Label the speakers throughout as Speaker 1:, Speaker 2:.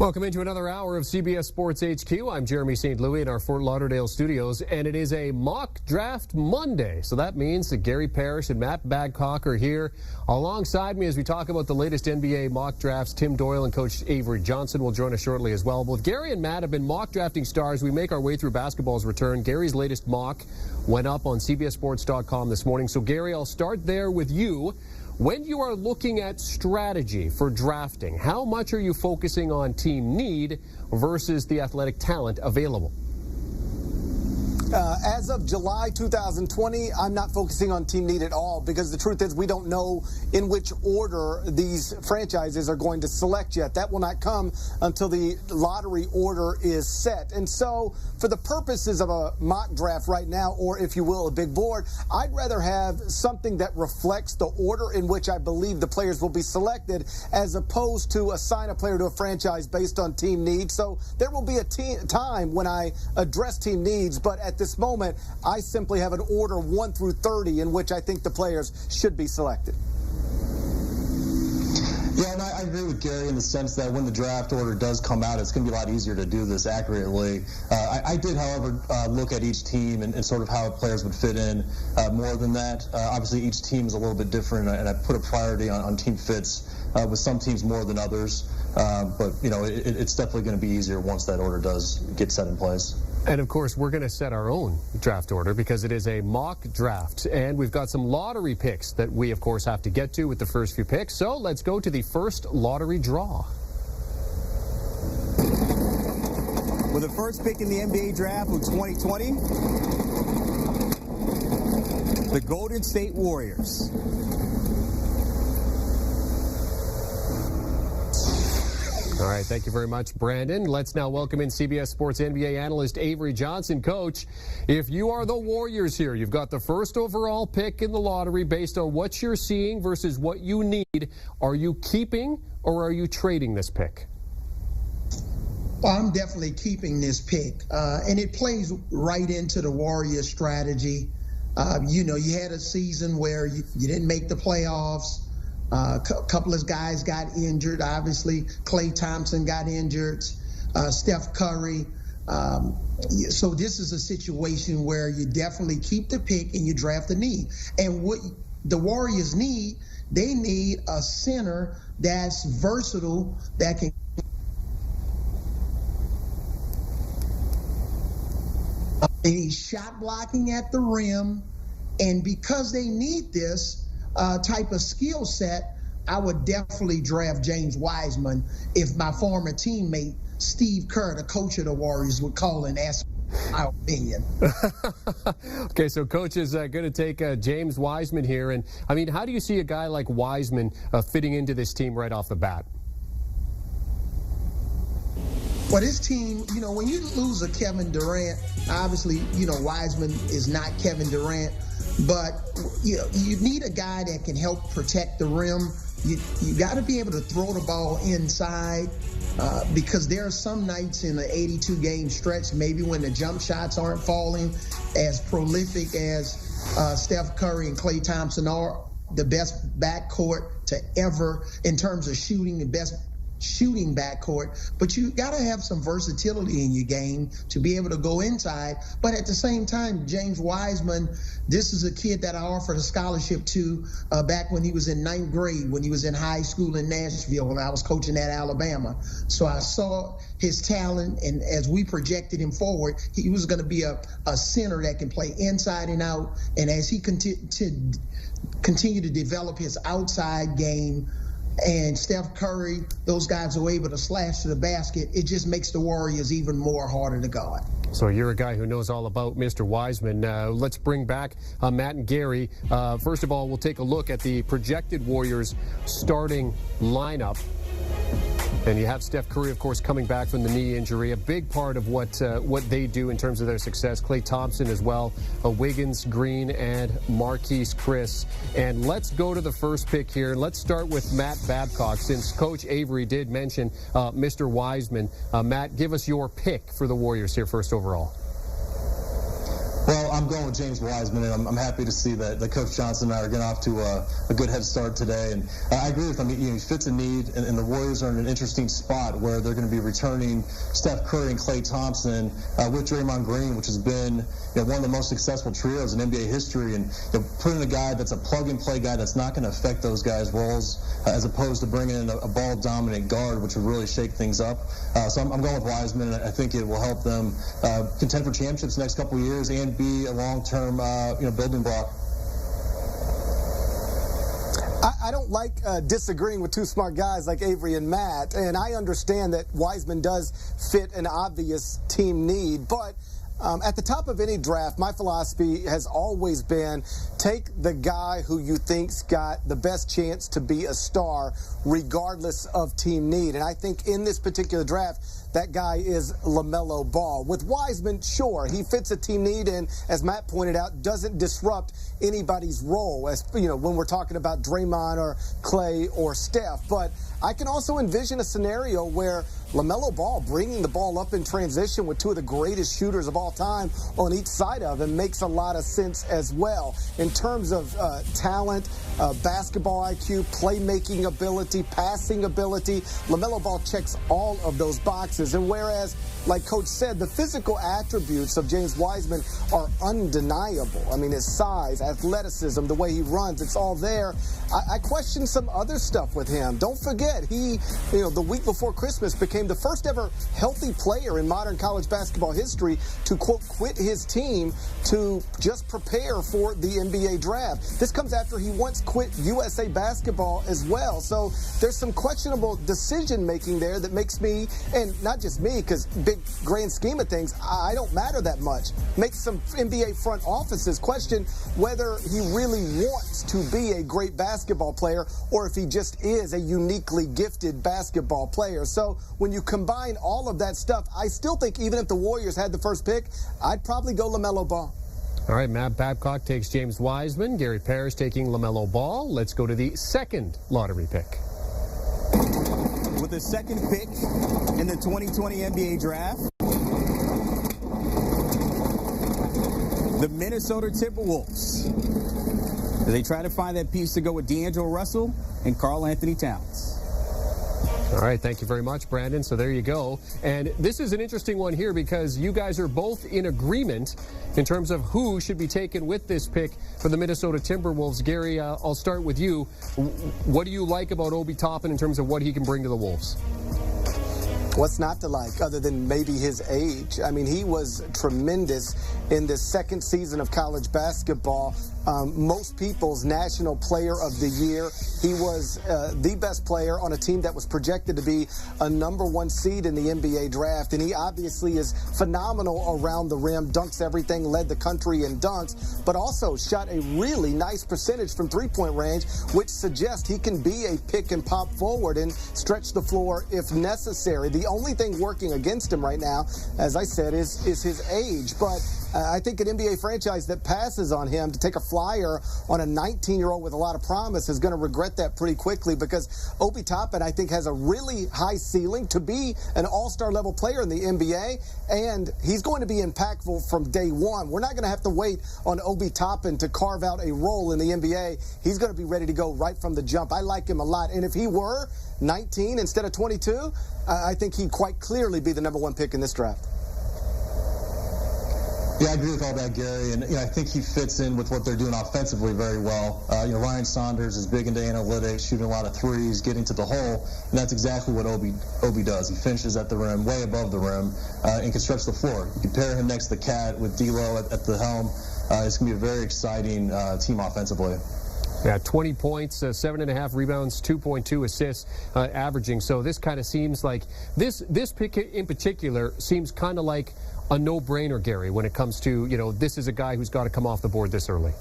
Speaker 1: Welcome into another hour of CBS Sports HQ. I'm Jeremy St. Louis in our Fort Lauderdale studios, and it is a mock draft Monday. So that means that Gary Parrish and Matt Babcock are here alongside me as we talk about the latest NBA mock drafts. Tim Doyle and Coach Avery Johnson will join us shortly as well. Both Gary and Matt have been mock drafting stars. We make our way through basketball's return. Gary's latest mock went up on CBSSports.com this morning. So, Gary, I'll start there with you. When you are looking at strategy for drafting, how much are you focusing on team need versus the athletic talent available?
Speaker 2: As of July 2020, I'm not focusing on team need at all because the truth is we don't know in which order these franchises are going to select yet. That will not come until the lottery order is set. And so for the purposes of a mock draft right now, or if you will, a big board, I'd rather have something that reflects the order in which I believe the players will be selected as opposed to assign a player to a franchise based on team needs. So there will be a time when I address team needs, but at this moment, I simply have an order 1 through 30 in which I think the players should be selected.
Speaker 3: Yeah, and I agree with Gary in the sense that when the draft order does come out, it's going to be a lot easier to do this accurately. I did, however, look at each team and sort of how players would fit in more than that. Obviously, each team is a little bit different, and I put a priority on team fits with some teams more than others. But, you know, it's definitely going to be easier once that order does get set in place.
Speaker 1: And, of course, we're going to set our own draft order because it is a mock draft. And we've got some lottery picks that we, of course, have to get to with the first few picks. So let's go to the first lottery draw.
Speaker 4: With the first pick in the NBA draft of 2020, the Golden State Warriors.
Speaker 1: All right, thank you very much, Brandon. Let's now welcome in CBS Sports NBA analyst Avery Johnson. Coach, if you are the Warriors here, you've got the first overall pick in the lottery based on what you're seeing versus what you need. Are you keeping or are you trading this pick?
Speaker 5: Well, I'm definitely keeping this pick, and it plays right into the Warriors strategy. You know, you had a season where you didn't make the playoffs. A couple of guys got injured. Obviously, Klay Thompson got injured, Steph Curry. So this is a situation where you definitely keep the pick and you draft the need. And what the Warriors need, they need a center that's versatile, that can any shot blocking at the rim. And because they need this type of skill set, I would definitely draft James Wiseman if my former teammate Steve Kerr, the coach of the Warriors, would call and ask my opinion.
Speaker 1: Okay, so Coach is going to take James Wiseman here. And, I mean, how do you see a guy like Wiseman fitting into this team right off the bat?
Speaker 5: Well, this team, you know, when you lose a Kevin Durant, obviously, you know, Wiseman is not Kevin Durant. But you know, you need a guy that can help protect the rim. You got to be able to throw the ball inside because there are some nights in the 82-game stretch, maybe when the jump shots aren't falling as prolific as Steph Curry and Klay Thompson are, the best backcourt to ever in terms of shooting, the best shooting backcourt, but you got to have some versatility in your game to be able to go inside. But at the same time, James Wiseman, this is a kid that I offered a scholarship to back when he was in 9th grade, when he was in high school in Nashville, when I was coaching at Alabama. So I saw his talent, and as we projected him forward, he was going to be a center that can play inside and out. And as he continue to develop his outside game, and Steph Curry, those guys are able to slash to the basket, it just makes the Warriors even more harder to guard.
Speaker 1: So you're a guy who knows all about Mr. Wiseman. Let's bring back Matt and Gary. First of all, we'll take a look at the projected Warriors starting lineup. And you have Steph Curry, of course, coming back from the knee injury. A big part of what they do in terms of their success. Klay Thompson as well, Wiggins, Green, and Marquise Chris. And let's go to the first pick here. Let's start with Matt Babcock, since Coach Avery did mention Mr. Wiseman. Matt, give us your pick for the Warriors here first overall.
Speaker 3: Well, I'm going with James Wiseman, and I'm happy to see that Coach Johnson and I are getting off to a good head start today. And I agree with him. He fits a need, and the Warriors are in an interesting spot where they're going to be returning Steph Curry and Klay Thompson with Draymond Green, which has been one of the most successful trios in NBA history. And putting a guy that's a plug-and-play guy that's not going to affect those guys' roles, as opposed to bringing in a ball-dominant guard, which would really shake things up. So I'm going with Wiseman, and I think it will help them contend for championships the next couple of years and be a long-term building block.
Speaker 2: I don't like disagreeing with two smart guys like Avery and Matt, and I understand that Wiseman does fit an obvious team need, but at the top of any draft, my philosophy has always been take the guy who you think's got the best chance to be a star regardless of team need. And I think in this particular draft, that guy is LaMelo Ball. With Wiseman, sure, he fits a team need and, as Matt pointed out, doesn't disrupt anybody's role, as when we're talking about Draymond or Klay or Steph. But I can also envision a scenario where LaMelo Ball bringing the ball up in transition with two of the greatest shooters of all time on each side of him makes a lot of sense as well. In terms of talent, basketball IQ, playmaking ability, passing ability, LaMelo Ball checks all of those boxes. And whereas, like Coach said, the physical attributes of James Wiseman are undeniable. I mean, his size, athleticism, the way he runs, it's all there. I question some other stuff with him. Don't forget, he, the week before Christmas became the first ever healthy player in modern college basketball history to, quote, quit his team to just prepare for the NBA draft. This comes after he once quit USA basketball as well. So there's some questionable decision-making there that makes me, and not just me, because big grand scheme of things, I don't matter that much, makes some NBA front offices question whether he really wants to be a great basketball player or if he just is a uniquely gifted basketball player. So when you combine all of that stuff, I still think even if the Warriors had the first pick, I'd probably go LaMelo Ball.
Speaker 1: All right, Matt Babcock takes James Wiseman, Gary Parrish taking LaMelo Ball. Let's go to the second lottery pick.
Speaker 4: With the second pick in the 2020 NBA draft, the Minnesota Timberwolves. They try to find that piece to go with D'Angelo Russell and Karl Anthony Towns.
Speaker 1: All right, thank you very much, Brandon. So there you go. And this is an interesting one here because you guys are both in agreement in terms of who should be taken with this pick for the Minnesota Timberwolves. Gary, I'll start with you. What do you like about Obi Toppin in terms of what he can bring to the Wolves?
Speaker 2: What's not to like other than maybe his age? I mean, he was tremendous in this second season of college basketball. Most people's National Player of the Year. He was the best player on a team that was projected to be a #1 seed in the NBA draft. And he obviously is phenomenal around the rim, dunks everything, led the country in dunks, but also shot a really nice percentage from three-point range, which suggests he can be a pick and pop forward and stretch the floor if necessary. The only thing working against him right now, as I said, is his age. But I think an NBA franchise that passes on him to take a flyer on a 19-year-old with a lot of promise is going to regret that pretty quickly because Obi Toppin, I think, has a really high ceiling to be an all-star level player in the NBA, and he's going to be impactful from day one. We're not going to have to wait on Obi Toppin to carve out a role in the NBA. He's going to be ready to go right from the jump. I like him a lot, and if he were 19 instead of 22, I think he'd quite clearly be the #1 pick in this draft.
Speaker 3: Yeah, I agree with all that, Gary, and I think he fits in with what they're doing offensively very well. Ryan Saunders is big into analytics, shooting a lot of threes, getting to the hole, and that's exactly what Obi does. He finishes at the rim, way above the rim, and can stretch the floor. You can pair him next to Cat with D'Lo at the helm. It's going to be a very exciting team offensively.
Speaker 1: Yeah, 20 points, 7.5 rebounds, 2.2 assists, averaging. So this kind of seems like this pick in particular seems kind of like a no-brainer, Gary, when it comes to, this is a guy who's got to come off the board this early.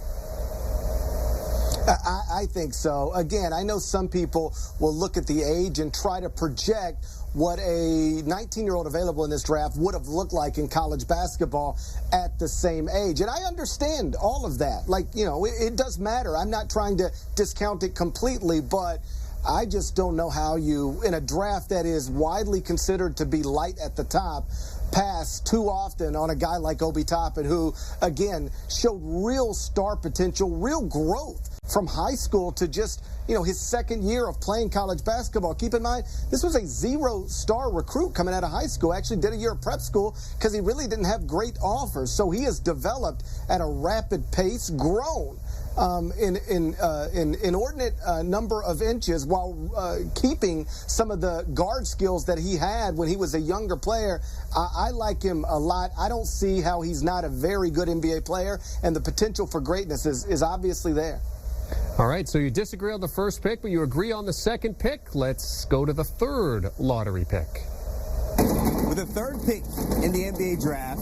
Speaker 2: I think so. Again, I know some people will look at the age and try to project what a 19-year-old available in this draft would have looked like in college basketball at the same age. And I understand all of that. It does matter. I'm not trying to discount it completely, but I just don't know how you, in a draft that is widely considered to be light at the top, pass too often on a guy like Obi Toppin, who, again, showed real star potential, real growth from high school to just, his second year of playing college basketball. Keep in mind, this was a 0-star recruit coming out of high school. Actually did a year of prep school because he really didn't have great offers. So he has developed at a rapid pace, grown in inordinate number of inches while keeping some of the guard skills that he had when he was a younger player. I like him a lot. I don't see how he's not a very good NBA player, and the potential for greatness is obviously there.
Speaker 1: All right, so you disagree on the first pick, but you agree on the second pick. Let's go to the third lottery pick.
Speaker 4: With the third pick in the NBA draft,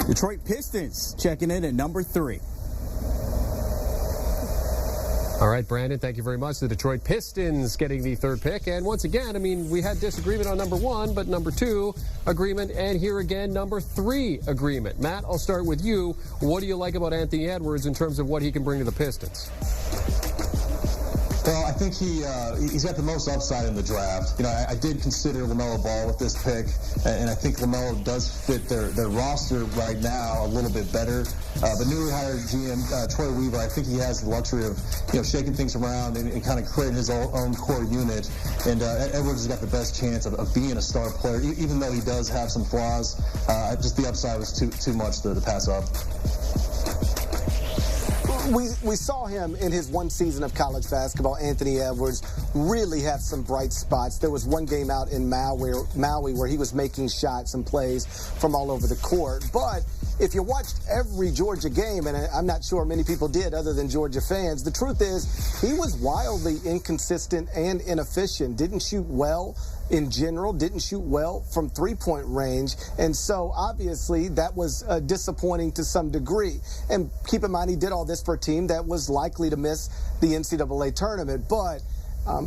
Speaker 4: Detroit Pistons checking in at number 3.
Speaker 1: All right, Brandon, thank you very much. The Detroit Pistons getting the third pick. And once again, we had disagreement on number 1, but number 2 agreement, and here again, number 3 agreement. Matt, I'll start with you. What do you like about Anthony Edwards in terms of what he can bring to the Pistons?
Speaker 3: Well, I think he's got the most upside in the draft. I did consider LaMelo Ball with this pick, and I think LaMelo does fit their roster right now a little bit better. But newly hired GM Troy Weaver, I think he has the luxury of shaking things around and kind of creating his own core unit. And Edwards has got the best chance of being a star player, even though he does have some flaws. Just the upside was too much to pass up.
Speaker 2: We saw him in his one season of college basketball, Anthony Edwards, really have some bright spots. There was one game out in Maui where he was making shots and plays from all over the court. But if you watched every Georgia game, and I'm not sure many people did other than Georgia fans, the truth is he was wildly inconsistent and inefficient, didn't shoot well in general, didn't shoot well from three-point range, and so obviously that was disappointing to some degree. And keep in mind, he did all this for a team that was likely to miss the NCAA tournament, but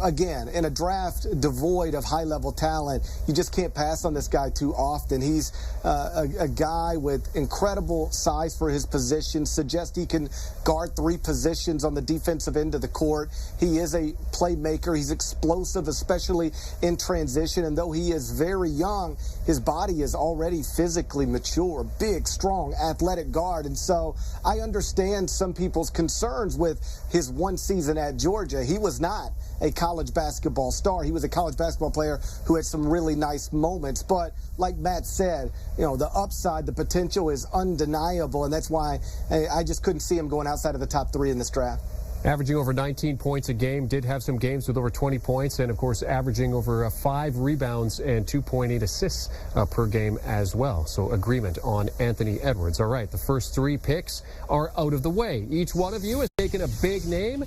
Speaker 2: again, in a draft devoid of high-level talent, you just can't pass on this guy too often. He's a guy with incredible size for his position, suggests he can guard 3 positions on the defensive end of the court. He is a playmaker. He's explosive, especially in transition. And though he is very young, his body is already physically mature, big, strong, athletic guard. And so I understand some people's concerns with his one season at Georgia. He was not a college basketball star. He was a college basketball player who had some really nice moments. But like Matt said, the upside, the potential is undeniable, and that's why I just couldn't see him going outside of the top 3 in this draft.
Speaker 1: Averaging over 19 points a game, did have some games with over 20 points, and of course averaging over 5 rebounds and 2.8 assists per game as well. So agreement on Anthony Edwards. All right, the first 3 picks are out of the way. Each one of you has taken a big name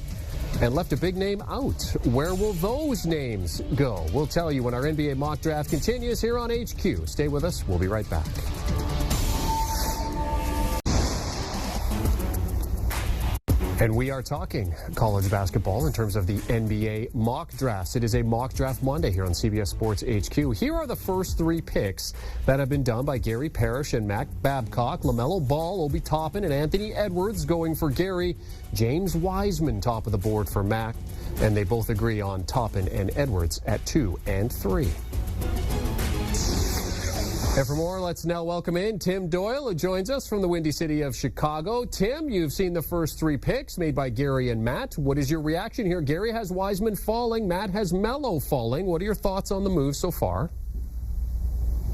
Speaker 1: and left a big name out. Where will those names go? We'll tell you when our NBA mock draft continues here on HQ. Stay with us. We'll be right back. And we are talking college basketball in terms of the NBA mock drafts. It is a mock draft Monday here on CBS Sports HQ. Here are the first 3 picks that have been done by Gary Parrish and Matt Babcock. LaMelo Ball, Obi Toppin, and Anthony Edwards going for Gary. James Wiseman top of the board for Matt. And they both agree on Toppin and Edwards at 2 and 3. And for more, let's now welcome in Tim Doyle, who joins us from the Windy City of Chicago. Tim, you've seen the first 3 picks made by Gary and Matt. What is your reaction here? Gary has Wiseman falling. Matt has Melo falling. What are your thoughts on the move so far?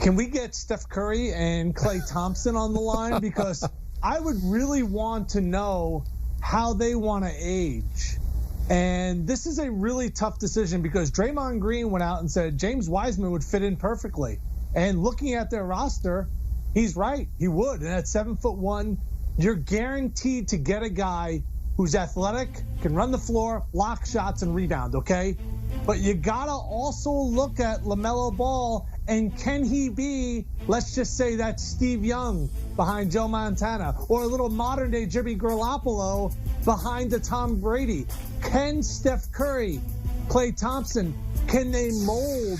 Speaker 6: Can we get Steph Curry and Klay Thompson on the line? Because I would really want to know how they want to age. And this is a really tough decision because Draymond Green went out and said James Wiseman would fit in perfectly. And looking at their roster, he's right. He would. And at 7'1", you're guaranteed to get a guy who's athletic, can run the floor, block shots, and rebound, okay? But you got to also look at LaMelo Ball, and can he be, let's just say that's Steve Young behind Joe Montana, or a little modern-day Jimmy Garoppolo behind the Tom Brady? Can Steph Curry, Klay Thompson, can they mold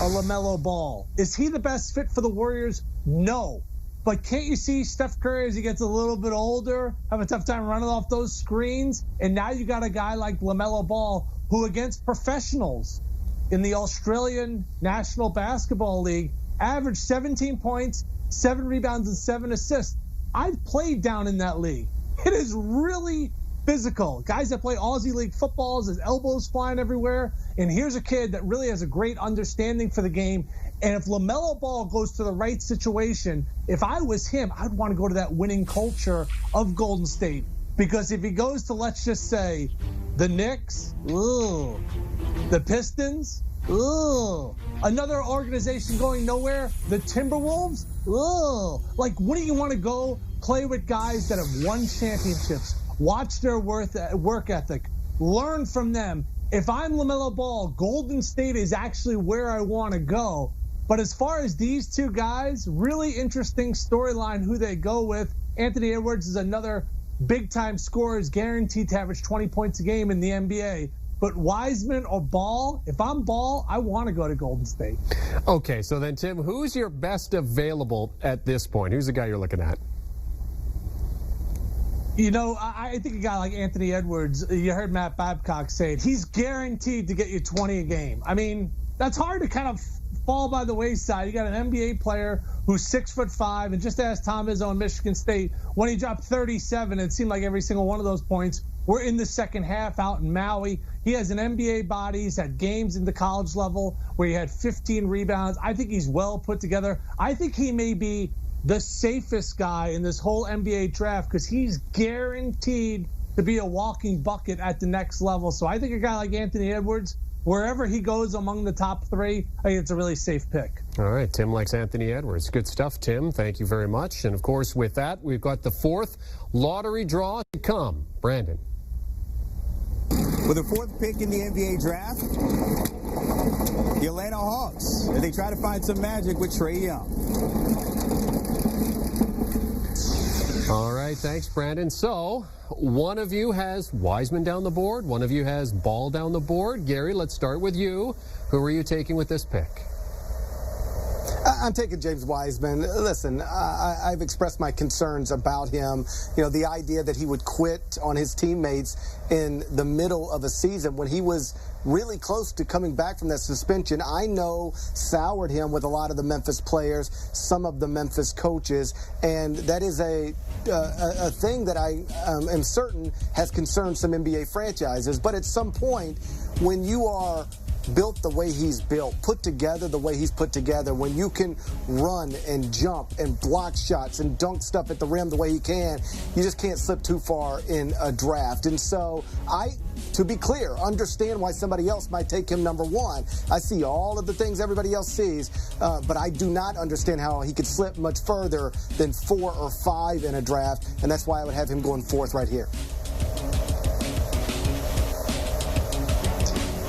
Speaker 6: a LaMelo Ball? Is he the best fit for the Warriors? No. But can't you see Steph Curry, as he gets a little bit older, have a tough time running off those screens? And now you got a guy like LaMelo Ball who, against professionals, in the Australian National Basketball League, averaged 17 points, 7 rebounds, and 7 assists. I've played down in that league. It is really physical. Guys that play Aussie League footballs, his elbows flying everywhere. And here's a kid that really has a great understanding for the game. And if LaMelo Ball goes to the right situation, if I was him, I'd want to go to that winning culture of Golden State. Because if he goes to, let's just say, the Knicks, ooh, the Pistons, ooh, another organization going nowhere, the Timberwolves, ooh. Like, wouldn't you want to go play with guys that have won championships, watch their work ethic, learn from them? If I'm LaMelo Ball, Golden State is actually where I want to go. But as far as these two guys, really interesting storyline who they go with. Anthony Edwards is another big-time scorer, is guaranteed to average 20 points a game in the NBA. But Wiseman or Ball, if I'm Ball, I want to go to Golden State.
Speaker 1: Okay, so then, Tim, who's your best available at this point? Who's the guy you're looking at?
Speaker 6: You know, I think a guy like Anthony Edwards, you heard Matt Babcock say it, he's guaranteed to get you 20 a game. I mean, that's hard to kind of fall by the wayside. You got an NBA player who's 6'5", and just ask Tom Izzo in Michigan State, when he dropped 37, it seemed like every single one of those points were in the second half out in Maui. He has an NBA body. He's had games in the college level where he had 15 rebounds. I think he's well put together. I think he may be the safest guy in this whole NBA draft because he's guaranteed to be a walking bucket at the next level. So I think a guy like Anthony Edwards, wherever he goes among the top 3, I think it's a really safe pick.
Speaker 1: All right, Tim likes Anthony Edwards. Good stuff, Tim. Thank you very much. And, of course, with that, we've got the 4th lottery draw to come. Brandon.
Speaker 4: With the 4th pick in the NBA draft, the Atlanta Hawks, as they try to find some magic with Trae Young.
Speaker 1: All right, thanks, Brandon. So, one of you has Wiseman down the board. One of you has Ball down the board. Gary, let's start with you. Who are you taking with this pick?
Speaker 2: I'm taking James Wiseman. Listen, I've expressed my concerns about him. You know, the idea that he would quit on his teammates in the middle of a season when he was really close to coming back from that suspension, I know soured him with a lot of the Memphis players, some of the Memphis coaches, and that is a thing that I am certain has concerned some NBA franchises. But at some point, when you are built the way he's built, put together the way he's put together, when you can run and jump and block shots and dunk stuff at the rim the way he can, you just can't slip too far in a draft. And so to be clear, understand why somebody else might take him number 1. I see all of the things everybody else sees, but I do not understand how he could slip much further than 4 or 5 in a draft, and that's why I would have him going 4th right here.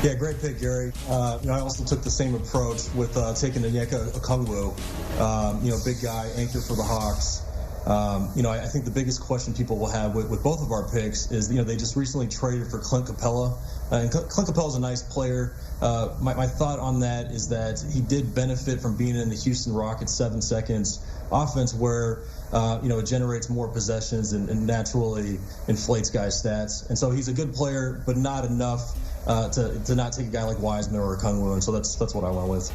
Speaker 3: Yeah, great pick, Gary. I also took the same approach with taking Onyeka Okongwu, big guy, anchor for the Hawks. I think the biggest question people will have with both of our picks is, they just recently traded for Clint Capella. And Clint Capella's a nice player. My thought on that is that he did benefit from being in the Houston Rockets 7 seconds offense where, it generates more possessions and naturally inflates guys' stats. And so he's a good player, but not enough to not take a guy like Wiseman or Okongwu, and so that's what I went with.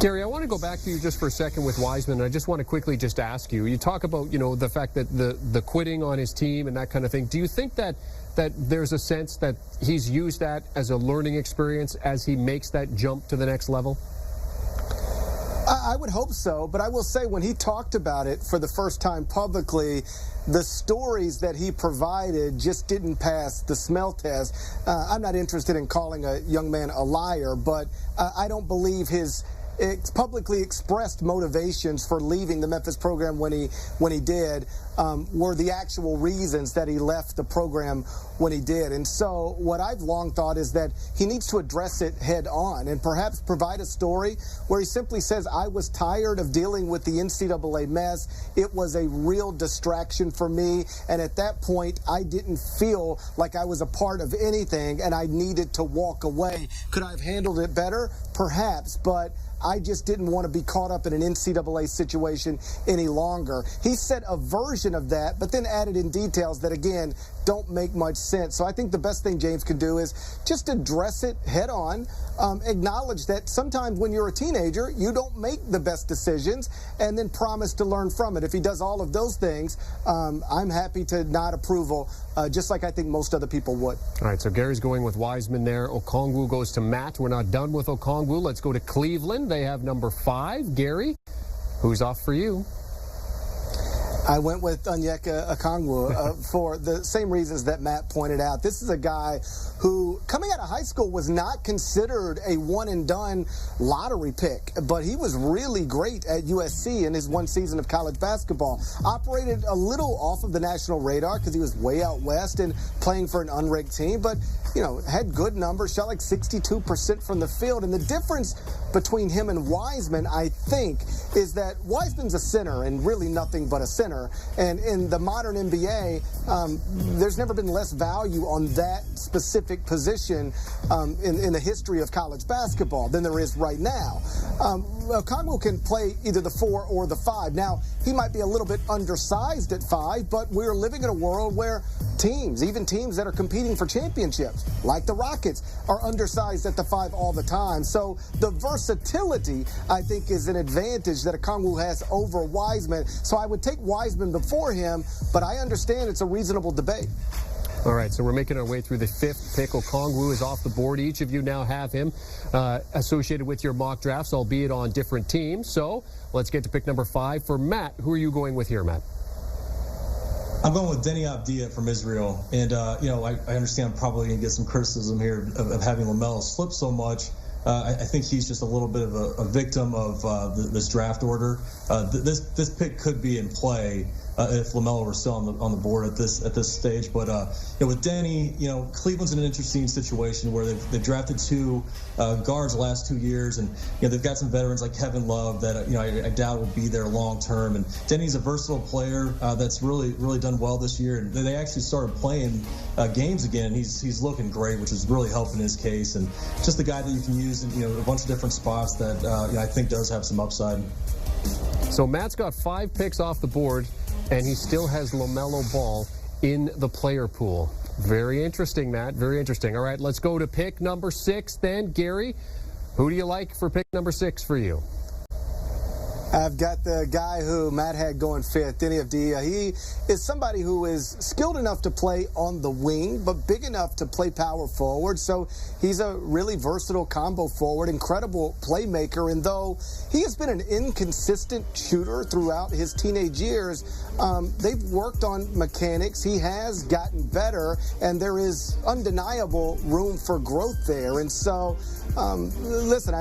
Speaker 1: Gary, I want to go back to you just for a second with Wiseman, and I just want to quickly just ask you. You talk about, the fact that the quitting on his team and that kind of thing. Do you think that there's a sense that he's used that as a learning experience as he makes that jump to the next level?
Speaker 2: I would hope so, but I will say when he talked about it for the first time publicly, the stories that he provided just didn't pass the smell test. I'm not interested in calling a young man a liar, but I don't believe his publicly expressed motivations for leaving the Memphis program when he did were the actual reasons that he left the program when he did. And so what I've long thought is that he needs to address it head on and perhaps provide a story where he simply says, I was tired of dealing with the NCAA mess. It was a real distraction for me. And at that point, I didn't feel like I was a part of anything and I needed to walk away. Could I have handled it better? Perhaps, but I just didn't want to be caught up in an NCAA situation any longer. He said a version description of that, but then added in details that, again, don't make much sense. So I think the best thing James can do is just address it head on, acknowledge that sometimes when you're a teenager, you don't make the best decisions, and then promise to learn from it. If he does all of those things, I'm happy to nod approval, just like I think most other people would.
Speaker 1: All right, so Gary's going with Wiseman there. Okongwu goes to Matt. We're not done with Okongwu. Let's go to Cleveland. They have number 5. Gary, who's off for you?
Speaker 2: I went with Onyeka Okongwu for the same reasons that Matt pointed out. This is a guy who, coming out of high school, was not considered a one-and-done lottery pick, but he was really great at USC in his one season of college basketball. Operated a little off of the national radar because he was way out west and playing for an unranked team, but, you know, had good numbers, shot like 62% from the field. And the difference between him and Wiseman, I think, is that Wiseman's a center and really nothing but a center. And in the modern NBA, there's never been less value on that specific position in the history of college basketball than there is right now. Okongwu can play either the 4 or the 5. Now, he might be a little bit undersized at 5, but we're living in a world where teams, even teams that are competing for championships, like the Rockets, are undersized at the 5 all the time. So the versatility, I think, is an advantage that Okongwu has over Wiseman. So I would take Wiseman before him, but I understand it's a reasonable debate.
Speaker 1: All right, so we're making our way through the 5th pick. Okongwu is off the board. Each of you now have him associated with your mock drafts, albeit on different teams. So let's get to pick number 5 for Matt. Who are you going with here, Matt?
Speaker 3: I'm going with Denny Avdia from Israel. And, you know, I understand I'm probably going to get some criticism here of having LaMelo slip so much. I think he's just a little bit of a victim of this draft order. This pick could be in play if LaMelo were still on the board at this stage. But you know, with Denny, you know, Cleveland's in an interesting situation where they've drafted 2 guards the last 2 years, and you know they've got some veterans like Kevin Love that you know I doubt will be there long term. And Denny's a versatile player that's really done well this year, and they actually started playing games again. He's looking great, which is really helping his case, and just the guy that you can use in a bunch of different spots that you know, I think does have some upside.
Speaker 1: So Matt's got 5 picks off the board, and he still has LaMelo Ball in the player pool. Very interesting, Matt. Very interesting. All right, let's go to pick number 6 then. Gary, who do you like for pick number 6 for you?
Speaker 2: I've got the guy who Matt had going 5th, Denny Avdia. He is somebody who is skilled enough to play on the wing, but big enough to play power forward. So he's a really versatile combo forward, incredible playmaker. And though he has been an inconsistent shooter throughout his teenage years, they've worked on mechanics. He has gotten better, and there is undeniable room for growth there. And so, listen,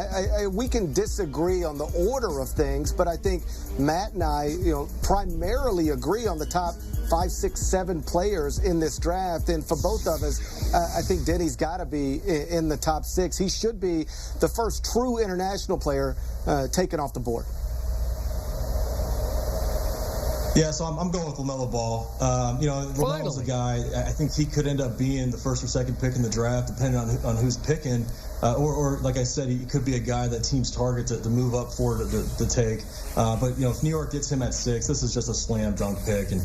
Speaker 2: we can disagree on the order of things, but I think Matt and I, you know, primarily agree on the top 5, 6, 7 players in this draft. And for both of us, I think Denny's got to be in the top 6. He should be the first true international player taken off the board.
Speaker 3: Yeah, so I'm going with LaMelo Ball. You know, LaMelo's a guy, I think he could end up being the first or second pick in the draft, depending on who's picking. Or like I said, he could be a guy that teams target to move up for to take. But, you know, if New York gets him at 6, this is just a slam dunk pick. And,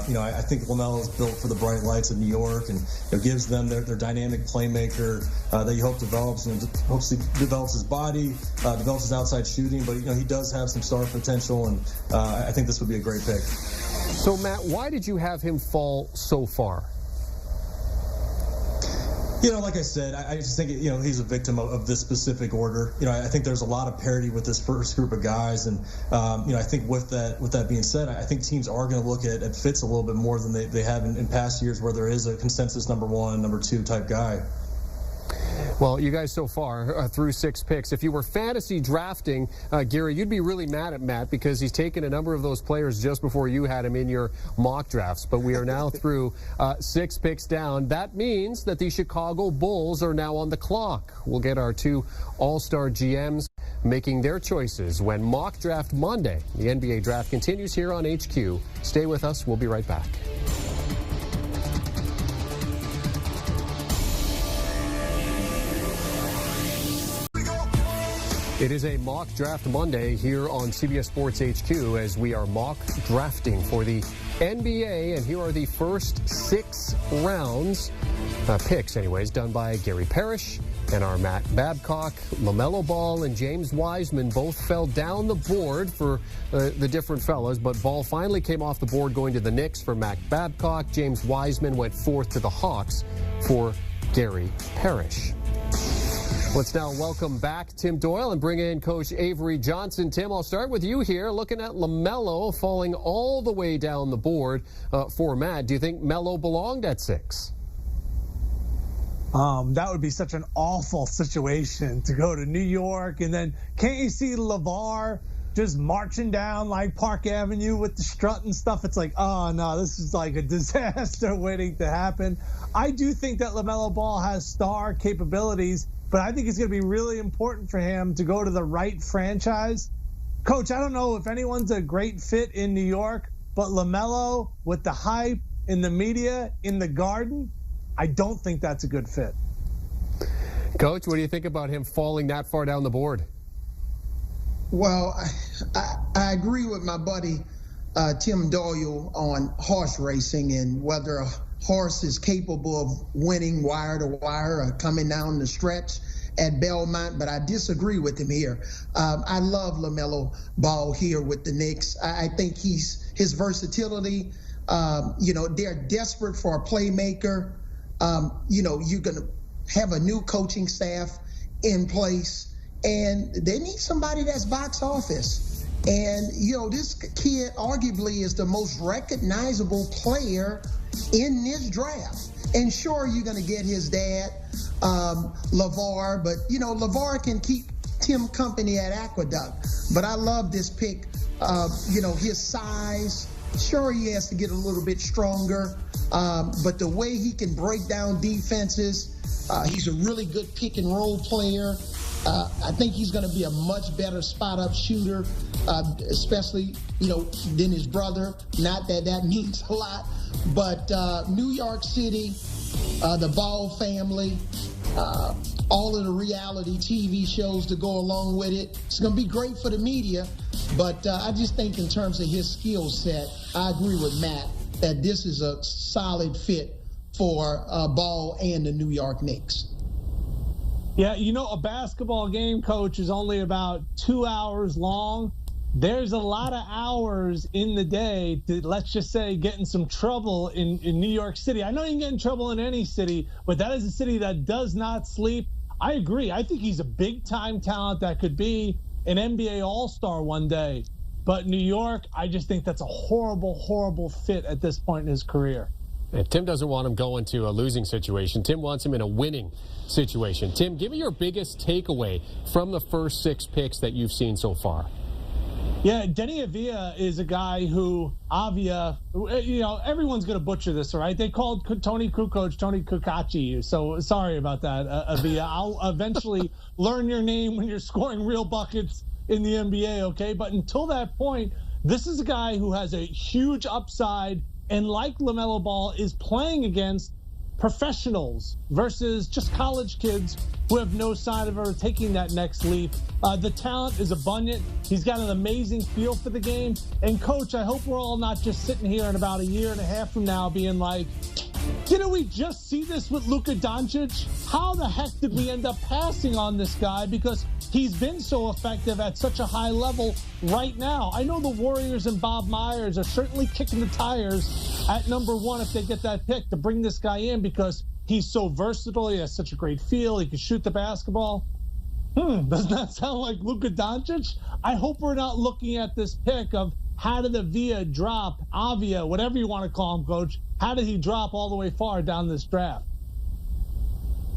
Speaker 3: you know, I think LaMelo is built for the bright lights of New York, and you know, gives them their dynamic playmaker that you hope develops. You know, hopes he develops his body, develops his outside shooting. But, you know, he does have some star potential, and I think this would be a great pick.
Speaker 1: So, Matt, why did you have him fall so far?
Speaker 3: You know, like I said, I just think, you know, he's a victim of this specific order. You know, I think there's a lot of parity with this first group of guys. And, you know, I think with that being said, I think teams are going to look at fits a little bit more than they have in past years where there is a consensus number 1, number 2 type guy.
Speaker 1: Well, you guys so far through 6 picks. If you were fantasy drafting, Gary, you'd be really mad at Matt because he's taken a number of those players just before you had him in your mock drafts. But we are now through 6 picks down. That means that the Chicago Bulls are now on the clock. We'll get our 2 all-star GMs making their choices when Mock Draft Monday, the NBA draft, continues here on HQ. Stay with us. We'll be right back. It is a Mock Draft Monday here on CBS Sports HQ as we are mock drafting for the NBA, and here are the first 6 rounds, picks anyways, done by Gary Parrish and our Matt Babcock. LaMelo Ball and James Wiseman both fell down the board for the different fellas, but Ball finally came off the board going to the Knicks for Matt Babcock. James Wiseman went 4th to the Hawks for Gary Parrish. Let's now welcome back Tim Doyle and bring in Coach Avery Johnson. Tim, I'll start with you here. Looking at LaMelo falling all the way down the board for Matt. Do you think Melo belonged at 6?
Speaker 6: That would be such an awful situation to go to New York, and then can't you see LeVar just marching down like Park Avenue with the strut and stuff? It's like, oh no, this is like a disaster waiting to happen. I do think that LaMelo Ball has star capabilities, but I think it's going to be really important for him to go to the right franchise. Coach, I don't know if anyone's a great fit in New York, but LaMelo, with the hype in the media, in the Garden, I don't think that's a good fit.
Speaker 1: Coach, what do you think about him falling that far down the board?
Speaker 5: Well, I agree with my buddy Tim Doyle on horse racing and whether a horse is capable of winning wire to wire or coming down the stretch at Belmont, but I disagree with him here. I love LaMelo Ball here with the Knicks. I think his versatility, they're desperate for a playmaker. You're going to have a new coaching staff in place, and they need somebody that's box office. And, this kid arguably is the most recognizable player in this draft. And sure, you're going to get his dad, LaVar, but, LaVar can keep Tim company at Aqueduct. But I love this pick, his size. Sure, he has to get a little bit stronger, but the way he can break down defenses, he's a really good pick and roll player. I think he's going to be a much better spot-up shooter, especially, than his brother. Not that means a lot, but New York City, the Ball family, all of the reality TV shows to go along with it. It's going to be great for the media, but I just think in terms of his skill set, I agree with Matt that this is a solid fit for Ball and the New York Knicks.
Speaker 6: Yeah, a basketball game, Coach, is only about 2 hours long. There's a lot of hours in the day to, let's just say, get in some trouble in New York City. I know you can get in trouble in any city, but that is a city that does not sleep. I agree. I think he's a big-time talent that could be an NBA All-Star one day. But New York, I just think that's a horrible, horrible fit at this point in his career.
Speaker 1: And Tim doesn't want him going to a losing situation. Tim wants him in a winning situation. Tim, give me your biggest takeaway from the first 6 picks that you've seen so far.
Speaker 6: Yeah, Denny Avila is a guy who, everyone's going to butcher this, all right? They called Tony Kukoc Tony Kukachi, so sorry about that, Avila. I'll eventually learn your name when you're scoring real buckets in the NBA, okay? But until that point, this is a guy who has a huge upside, and like LaMelo Ball, is playing against professionals versus just college kids who have no sign of her taking that next leap. The talent is abundant. He's got an amazing feel for the game. And, Coach, I hope we're all not just sitting here in about a year and a half from now being like, didn't we just see this with Luka Doncic? How the heck did we end up passing on this guy? Because he's been so effective at such a high level right now. I know the Warriors and Bob Myers are certainly kicking the tires at number 1 if they get that pick to bring this guy in because he's so versatile. He has such a great feel. He can shoot the basketball. Doesn't that sound like Luka Doncic? I hope we're not looking at this pick of how did Avila drop, whatever you want to call him, Coach. How did he drop all the way far down this draft?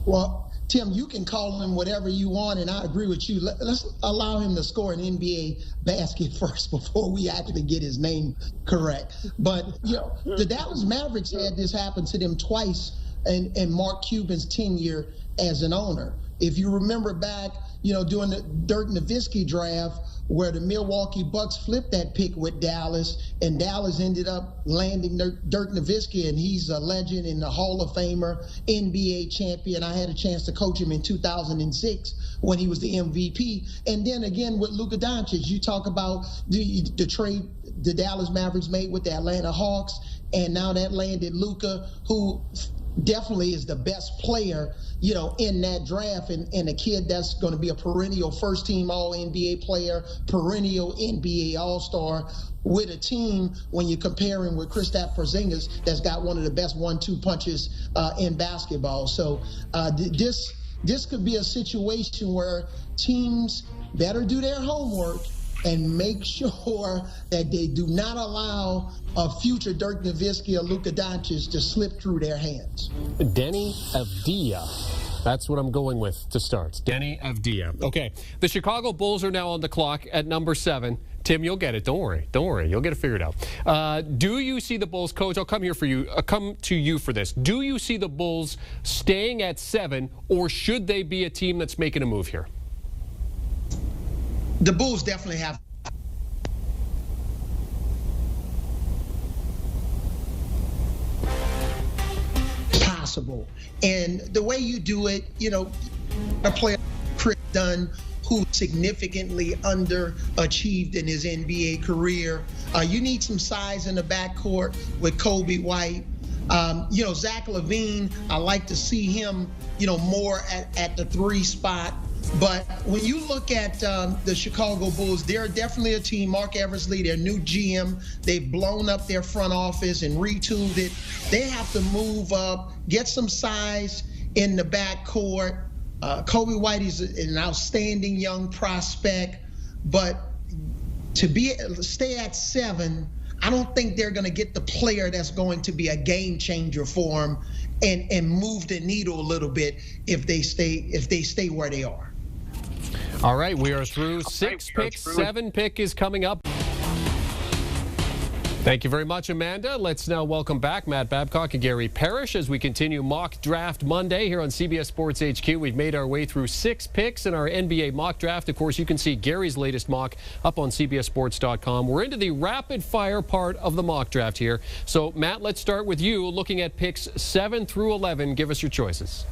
Speaker 5: Well, Tim, you can call him whatever you want, and I agree with you. Let's allow him to score an NBA basket first before we actually get his name correct. But, the Dallas Mavericks had this happen to them twice in Mark Cuban's tenure as an owner. If you remember back, during the Dirk Nowitzki draft, where the Milwaukee Bucks flipped that pick with Dallas, and Dallas ended up landing Dirk Nowitzki, and he's a legend and a Hall of Famer, NBA champion. I had a chance to coach him in 2006 when he was the MVP. And then again with Luka Doncic, you talk about the trade the Dallas Mavericks made with the Atlanta Hawks, and now that landed Luka, who definitely is the best player, in that draft, and a kid that's going to be a perennial first-team All-NBA player, perennial NBA All-Star, with a team, when you compare him with Kristaps Porzingis, that's got one of the best 1-2 punches in basketball. So this could be a situation where teams better do their homework and make sure that they do not allow a future Dirk Nowitzki or Luka Doncic to slip through their hands.
Speaker 1: Deni Avdija. That's what I'm going with to start. Deni Avdija. Okay, the Chicago Bulls are now on the clock at number 7. Tim, you'll get it. Don't worry. Don't worry. You'll get it figured out. Do you see the Bulls, Coach? I'll come here for you. Come to you for this. Do you see the Bulls staying at 7, or should they be a team that's making a move here?
Speaker 5: The Bulls definitely have. Possible. And the way you do it, a player Chris Dunn, who significantly underachieved in his NBA career. You need some size in the backcourt with Kobe White. Zach LaVine, I like to see him, more at the 3 spot. But when you look at the Chicago Bulls, they're definitely a team. Mark Eversley, their new GM, they've blown up their front office and retooled it. They have to move up, get some size in the backcourt. Kobe White is an outstanding young prospect, but to stay at 7, I don't think they're going to get the player that's going to be a game changer for them and move the needle a little bit if they stay where they are.
Speaker 1: All right, we are through 6 picks. 7 pick is coming up. Thank you very much, Amanda. Let's now welcome back Matt Babcock and Gary Parrish as we continue Mock Draft Monday here on CBS Sports HQ. We've made our way through 6 picks in our NBA mock draft. Of course, you can see Gary's latest mock up on CBSSports.com. We're into the rapid-fire part of the mock draft here. So, Matt, let's start with you. Looking at picks 7 through 11, give us your choices.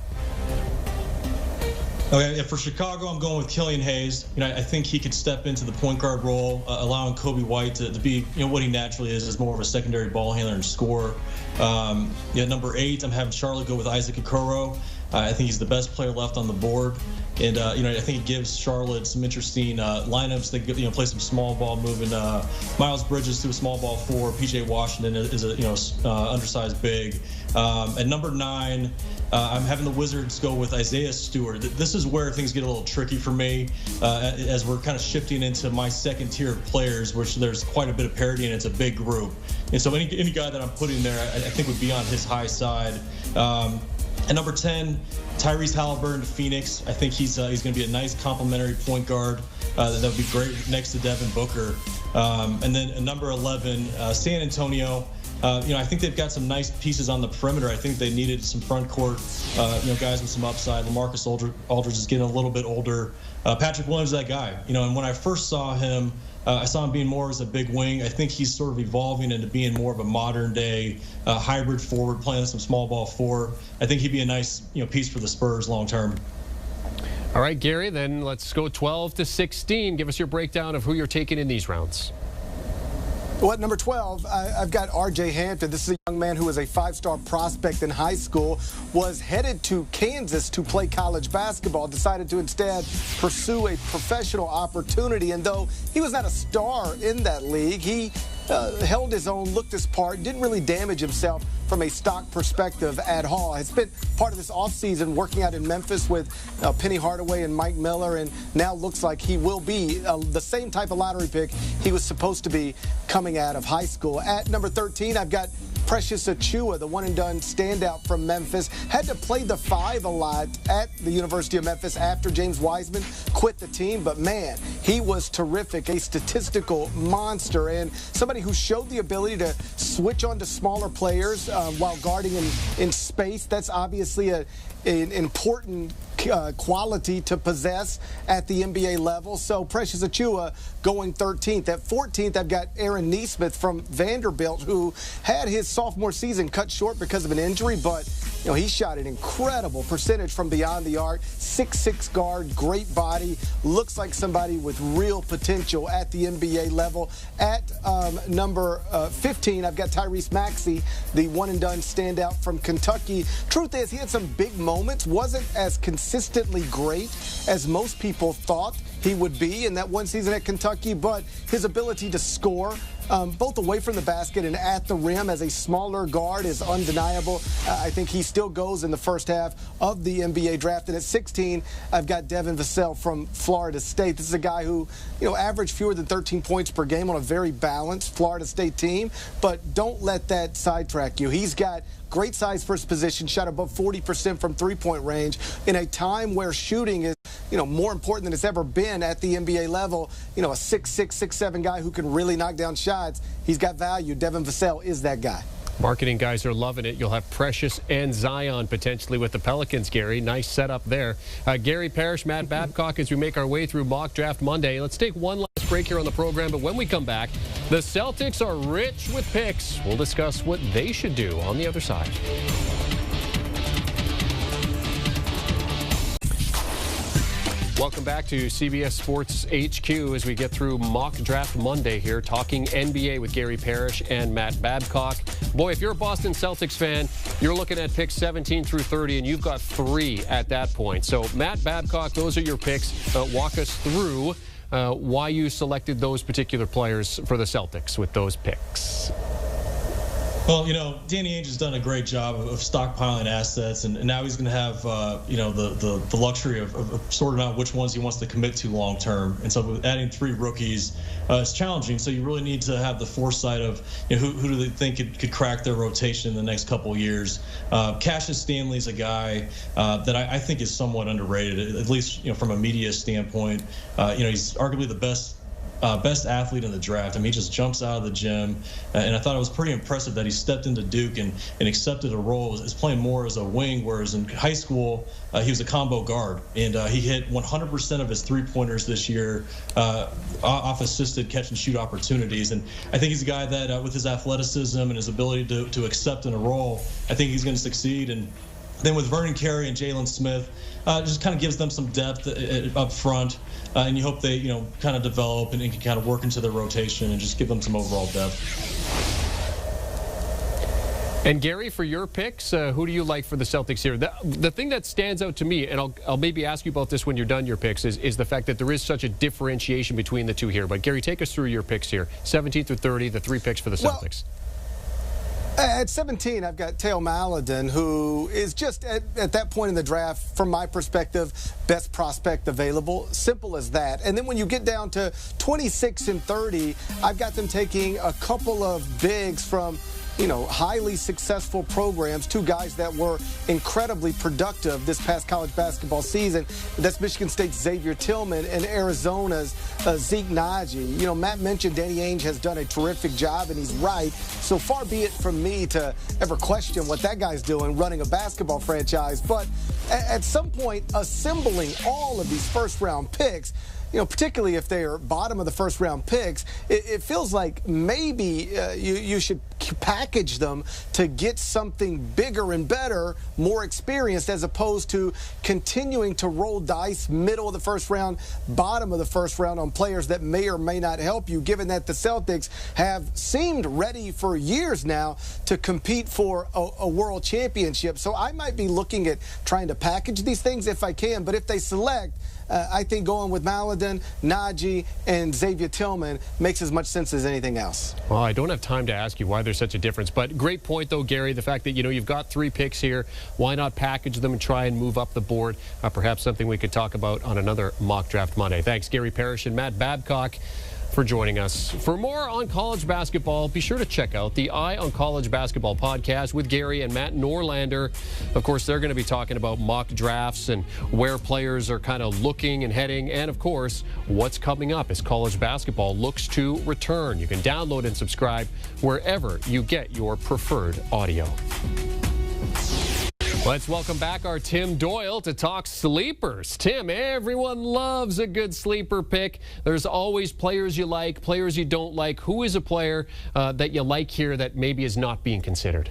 Speaker 3: Okay, for Chicago, I'm going with Killian Hayes. I think he could step into the point guard role, allowing Kobe White to be, what he naturally is more of a secondary ball handler and scorer. Number 8, I'm having Charlotte go with Isaac Okoro. I think he's the best player left on the board. And, I think it gives Charlotte some interesting lineups. They could, play some small ball, moving Miles Bridges to a small ball 4. P.J. Washington is a, undersized big. At number 9, I'm having the Wizards go with Isaiah Stewart. This is where things get a little tricky for me as we're kind of shifting into my second tier of players, which there's quite a bit of parity and it's a big group. And so any guy that I'm putting there, I think would be on his high side. At number 10, Tyrese Halliburton to Phoenix. I think he's going to be a nice complementary point guard that would be great next to Devin Booker. And then at number 11, San Antonio. I think they've got some nice pieces on the perimeter. I think they needed some front court, guys with some upside. LaMarcus Aldridge is getting a little bit older. Patrick Williams is that guy. And when I first saw him, I saw him being more as a big wing. I think he's sort of evolving into being more of a modern-day hybrid forward, playing some small ball 4. I think he'd be a nice, piece for the Spurs long term.
Speaker 1: All right, Gary, then let's go 12 to 16. Give us your breakdown of who you're taking in these rounds.
Speaker 2: Well, at number 12, I've got R.J. Hampton. This is a young man who was a 5-star prospect in high school, was headed to Kansas to play college basketball, decided to instead pursue a professional opportunity. And though he was not a star in that league, he held his own, looked his part, didn't really damage himself from a stock perspective at all. Has spent part of this offseason working out in Memphis with Penny Hardaway and Mike Miller, and now looks like he will be the same type of lottery pick he was supposed to be coming out of high school. At number 13, I've got Precious Achiuwa, the one-and-done standout from Memphis. Had to play the 5 a lot at the University of Memphis after James Wiseman quit the team, but man, he was terrific, a statistical monster, and somebody who showed the ability to switch on to smaller players while guarding in space. That's obviously an important quality to possess at the NBA level. So Precious Achiuwa going 13th. At 14th, I've got Aaron Nesmith from Vanderbilt, who had his sophomore season cut short because of an injury, but he shot an incredible percentage from beyond the arc. 6'6" guard, great body, looks like somebody with real potential at the NBA level. At number 15, I've got Tyrese Maxey, the one-and-done standout from Kentucky. Truth is, he had some big moments, wasn't as consistently great as most people thought he would be in that one season at Kentucky, but his ability to score both away from the basket and at the rim as a smaller guard is undeniable. I think he still goes in the first half of the NBA draft. And at 16, I've got Devin Vassell from Florida State. This is a guy who, averaged fewer than 13 points per game on a very balanced Florida State team. But don't let that sidetrack you. He's got great size for his position, shot above 40% from three-point range in a time where shooting is, more important than it's ever been at the NBA level. A 6'6", 6'7" guy who can really knock down shots. He's got value. Devin Vassell is that guy.
Speaker 1: Marketing guys are loving it. You'll have Precious and Zion potentially with the Pelicans, Gary. Nice setup there. Gary Parrish, Matt Babcock, as we make our way through Mock Draft Monday. Let's take one last break here on the program, but when we come back, the Celtics are rich with picks. We'll discuss what they should do on the other side. Welcome back to CBS Sports HQ as we get through Mock Draft Monday here, talking NBA with Gary Parrish and Matt Babcock. Boy, if you're a Boston Celtics fan, you're looking at picks 17 through 30, and you've got 3 at that point. So, Matt Babcock, those are your picks. Walk us through why you selected those particular players for the Celtics with those picks.
Speaker 7: Well, Danny Ainge has done a great job of stockpiling assets, and now he's going to have, the luxury of sorting out which ones he wants to commit to long term. And so adding 3 rookies is challenging. So you really need to have the foresight of who do they think could crack their rotation in the next couple of years. Cassius Stanley's a guy that I think is somewhat underrated, at least from a media standpoint. He's arguably the best athlete in the draft. I mean, he just jumps out of the gym, and I thought it was pretty impressive that he stepped into Duke and accepted a role as playing more as a wing, whereas in high school he was a combo guard, and he hit 100% of his three-pointers this year off assisted catch-and-shoot opportunities. And I think he's a guy that, with his athleticism and his ability to accept in a role, I think he's going to succeed. And then with Vernon Carey and Jalen Smith, just kind of gives them some depth up front, and you hope they, kind of develop and can kind of work into their rotation and just give them some overall depth.
Speaker 1: And Gary, for your picks, who do you like for the Celtics here? The thing that stands out to me, and I'll maybe ask you about this when you're done your picks, is the fact that there is such a differentiation between the two here. But Gary, take us through your picks here. 17 through 30, the 3 picks for the Celtics.
Speaker 2: At 17, I've got Theo Maledon, who is just at that point in the draft, from my perspective, best prospect available. Simple as that. And then when you get down to 26 and 30, I've got them taking a couple of bigs from highly successful programs, 2 guys that were incredibly productive this past college basketball season. That's Michigan State's Xavier Tillman and Arizona's Zeke Naji. Matt mentioned Danny Ainge has done a terrific job, and he's right. So far be it from me to ever question what that guy's doing running a basketball franchise. But at some point, assembling all of these first-round picks, particularly if they are bottom of the first-round picks, it feels like maybe you should package them to get something bigger and better, more experienced, as opposed to continuing to roll dice middle of the first round, bottom of the first round on players that may or may not help you, given that the Celtics have seemed ready for years now to compete for a world championship. So I might be looking at trying to package these things if I can, but if they select, I think going with Maledon, Naji, and Xavier Tillman makes as much sense as anything else.
Speaker 1: Well, I don't have time to ask you why there's such a difference, but great point, though, Gary, the fact that, you've got 3 picks here. Why not package them and try and move up the board? Perhaps something we could talk about on another Mock Draft Monday. Thanks, Gary Parrish and Matt Babcock, for joining us. For more on college basketball, be sure to check out the Eye on College Basketball podcast with Gary and Matt Norlander. Of course, they're going to be talking about mock drafts and where players are kind of looking and heading, and of course, what's coming up as college basketball looks to return. You can download and subscribe wherever you get your preferred audio. Let's welcome back our Tim Doyle to talk sleepers. Tim, everyone loves a good sleeper pick. There's always players you like, players you don't like. Who is a player that you like here that maybe is not being considered?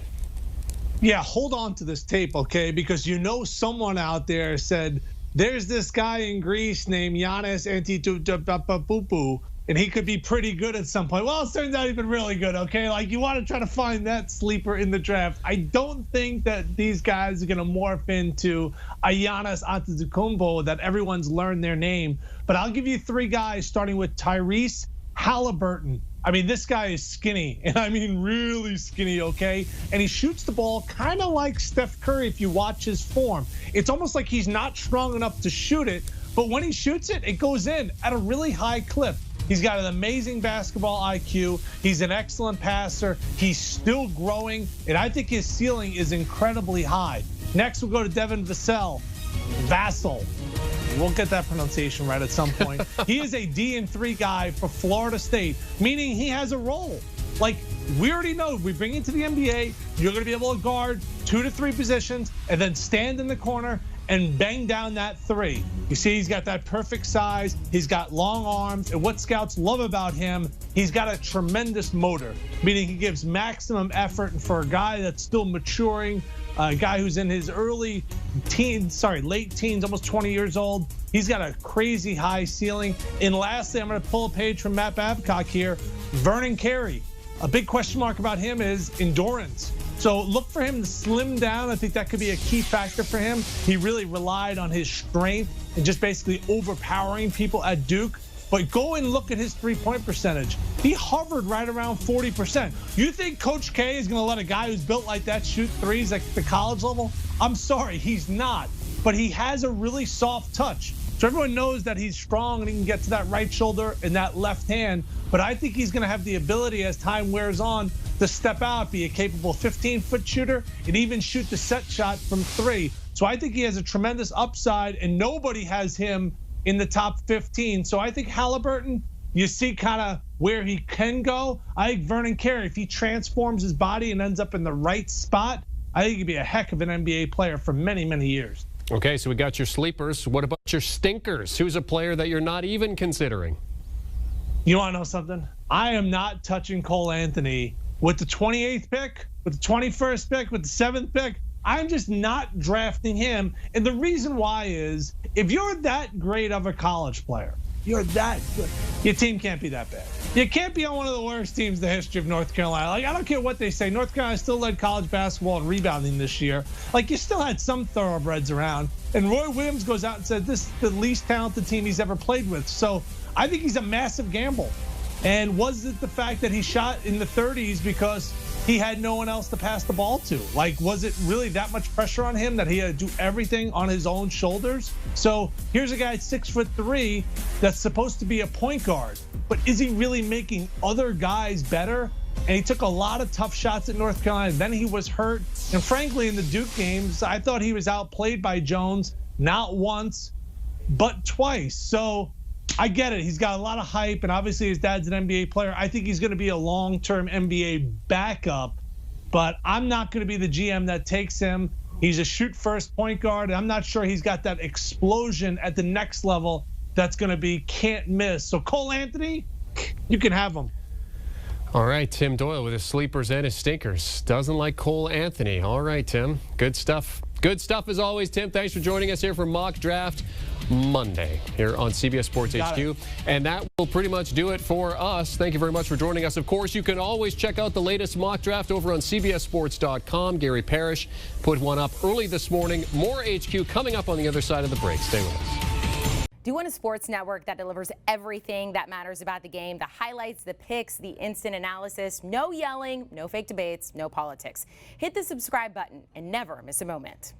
Speaker 6: Yeah, hold on to this tape, okay? Because you know someone out there said, there's this guy in Greece named Giannis Antetokounmpo, and he could be pretty good at some point. Well, it turns out he's been really good, okay? Like, you want to try to find that sleeper in the draft. I don't think that these guys are going to morph into a Giannis Antetokounmpo that everyone's learned their name. But I'll give you three guys, starting with Tyrese Halliburton. I mean, this guy is skinny, and I mean really skinny, okay? And he shoots the ball kind of like Steph Curry if you watch his form. It's almost like he's not strong enough to shoot it, but when he shoots it, it goes in at a really high clip. He's got an amazing basketball IQ. He's an excellent passer. He's still growing, and I think his ceiling is incredibly high. Next, we'll go to Devin Vassell. We'll get that pronunciation right at some point. He is a D&3 guy for Florida State, meaning he has a role. Like, we already know, we bring you to the NBA, you're going to be able to guard 2 to 3 positions and then stand in the corner and bang down that three. You see, he's got that perfect size. He's got long arms. And what scouts love about him, he's got a tremendous motor, meaning he gives maximum effort. And for a guy that's still maturing, a guy who's in his late teens, almost 20 years old, he's got a crazy high ceiling. And lastly, I'm going to pull a page from Matt Babcock here. Vernon Carey. A big question mark about him is endurance. So look for him to slim down. I think that could be a key factor for him. He really relied on his strength and just basically overpowering people at Duke. But go and look at his three-point percentage. He hovered right around 40%. You think Coach K is going to let a guy who's built like that shoot threes at the college level? I'm sorry, he's not. But he has a really soft touch. So everyone knows that he's strong and he can get to that right shoulder and that left hand. But I think he's going to have the ability as time wears on to step out, be a capable 15-foot shooter, and even shoot the set shot from 3. So I think he has a tremendous upside, and nobody has him in the top 15. So I think Halliburton, you see kind of where he can go. I think Vernon Carey, if he transforms his body and ends up in the right spot, I think he'd be a heck of an NBA player for many, many years.
Speaker 1: Okay, so we got your sleepers. What about your stinkers? Who's a player that you're not even considering?
Speaker 6: You want to know something? I am not touching Cole Anthony with the 28th pick, with the 21st pick, with the 7th pick. I'm just not drafting him. And the reason why is, if you're that great of a college player, you're that good, your team can't be that bad. You can't be on one of the worst teams in the history of North Carolina. Like, I don't care what they say. North Carolina still led college basketball in rebounding this year. Like, you still had some thoroughbreds around. And Roy Williams goes out and said this is the least talented team he's ever played with. So I think he's a massive gamble. And was it the fact that he shot in the 30s because he had no one else to pass the ball to? Like, was it really that much pressure on him that he had to do everything on his own shoulders? So here's a guy 6'3" that's supposed to be a point guard, but is he really making other guys better? And he took a lot of tough shots at North Carolina. Then he was hurt. And frankly, in the Duke games, I thought he was outplayed by Jones, not once, but twice. So I get it. He's got a lot of hype, and obviously his dad's an NBA player. I think he's going to be a long-term NBA backup, but I'm not going to be the GM that takes him. He's a shoot-first point guard, and I'm not sure he's got that explosion at the next level that's going to be can't miss. So Cole Anthony, you can have him.
Speaker 1: All right, Tim Doyle with his sleepers and his stinkers. Doesn't like Cole Anthony. All right, Tim. Good stuff. Good stuff as always, Tim. Thanks for joining us here for Mock Draft Monday here on CBS Sports HQ. And that will pretty much do it for us. Thank you very much for joining us. Of course, you can always check out the latest mock draft over on CBSSports.com. Gary Parrish put one up early this morning. More HQ coming up on the other side of the break. Stay with us.
Speaker 8: Do you want a sports network that delivers everything that matters about the game? The highlights, the picks, the instant analysis, no yelling, no fake debates, no politics. Hit the subscribe button and never miss a moment.